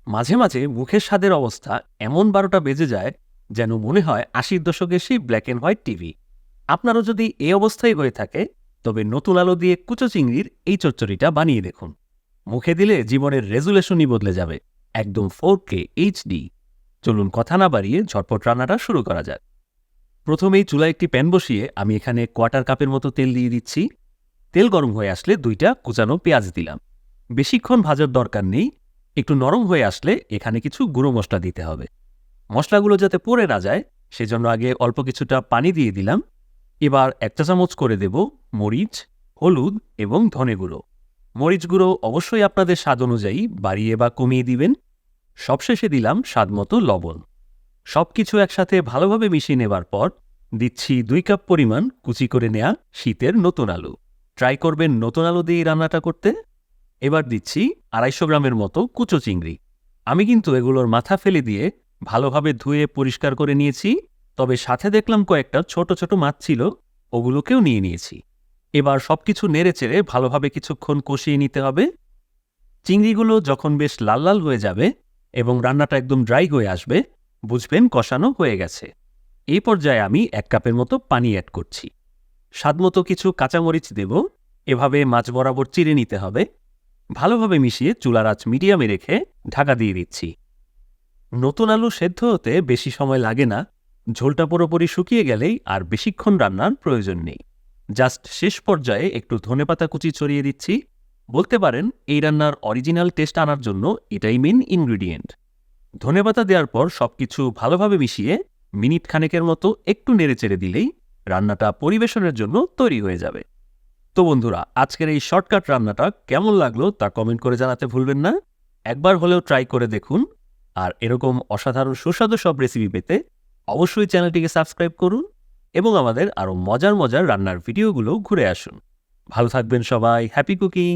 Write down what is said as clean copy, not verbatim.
মাঝে মাঝে মুখের স্বাদের অবস্থা এমন 12টা বেজে যায় যেন মনে হয় 80-র দশকের সেই ব্ল্যাক অ্যান্ড হোয়াইট টিভি। আপনারও যদি এই অবস্থাই হয়ে থাকে তবে নতুন আলো দিয়ে কুচো চিংড়ির এই চচ্চড়িটা বানিয়ে দেখুন। মুখে দিলে জীবনের রেজুলেশনই বদলে যাবে, একদম 4K HD। চলুন কথা না বাড়িয়ে ঝটপট রান্নাটা শুরু করা যাক। প্রথমেই চুলায় একটি প্যান বসিয়ে আমি এখানে কোয়ার্টার কাপের মতো তেল দিয়ে দিচ্ছি। তেল গরম হয়ে আসলে 2টা কুচানো পেঁয়াজ দিলাম। বেশিক্ষণ ভাজার দরকার নেই, একটু নরম হয়ে আসলে এখানে কিছু গুঁড়ো মশলা দিতে হবে। মশলাগুলো যাতে পড়ে না যায় সেজন্য আগে অল্প কিছুটা পানি দিয়ে দিলাম। এবার 1 চা চামচ করে দেব মরিচ, হলুদ এবং ধনে গুঁড়ো। মরিচ গুঁড়ো অবশ্যই আপনাদের স্বাদ অনুযায়ী বাড়িয়ে বা কমিয়ে দিবেন। সবশেষে দিলাম স্বাদমতো লবণ। সবকিছু একসাথে ভালোভাবে মিশিয়ে নেবার পর দিচ্ছি 2 কাপ পরিমাণ কুচি করে নেয়া শীতের নতুন আলু। ট্রাই করবেন নতুন আলু দিয়ে রান্নাটা করতে। এবার দিচ্ছি 250 গ্রামের মতো কুচো চিংড়ি। আমি কিন্তু এগুলোর মাথা ফেলে দিয়ে ভালোভাবে ধুয়ে পরিষ্কার করে নিয়েছি, তবে সাথে দেখলাম কয়েকটা ছোট ছোট মাছ ছিল, ওগুলোকেও নিয়ে নিয়েছি। এবার সবকিছু নেড়েচেড়ে ভালোভাবে কিছুক্ষণ কষিয়ে নিতে হবে। চিংড়িগুলো যখন বেশ লাল লাল হয়ে যাবে এবং রান্নাটা একদম ড্রাই হয়ে আসবে, বুঝবেন কষানো হয়ে গেছে। এই পর্যায়ে আমি 1 কাপের মতো পানি অ্যাড করছি। স্বাদমতো কিছু কাঁচামরিচ দেব। এভাবে মাছ বরাবর চিড়ে নিতে হবে। ভালোভাবে মিশিয়ে চুলার আঁচ মিডিয়ামে রেখে ঢাকা দিয়ে দিচ্ছি। নতুন আলু সেদ্ধ হতে বেশি সময় লাগে না। ঝোলটা পুরোপুরি শুকিয়ে গেলেই আর বেশিক্ষণ রান্নার প্রয়োজন নেই। জাস্ট শেষ পর্যায়ে একটু ধনেপাতা কুচি ছড়িয়ে দিচ্ছি। বলতে পারেন এই রান্নার অরিজিনাল টেস্ট আনার জন্য এটাই মেন ইনগ্রিডিয়েন্ট। ধনেপাতা দেওয়ার পর সবকিছু ভালোভাবে মিশিয়ে মিনিট খানেকের মতো একটু নেড়েচেড়ে দিলেই রান্নাটা পরিবেশনের জন্য তৈরি হয়ে যাবে। তো বন্ধুরা, আজকের এই শর্টকাট রান্নাটা কেমন লাগলো তা কমেন্ট করে জানাতে ভুলবেন না। একবার হলেও ট্রাই করে দেখুন। আর এরকম অসাধারণ সুস্বাদু সব রেসিপি পেতে অবশ্যই চ্যানেলটিকে সাবস্ক্রাইব করুন এবং আমাদের আরও মজার মজার রান্নার ভিডিওগুলো ঘুরে আসুন। ভালো থাকবেন সবাই। Happy cooking.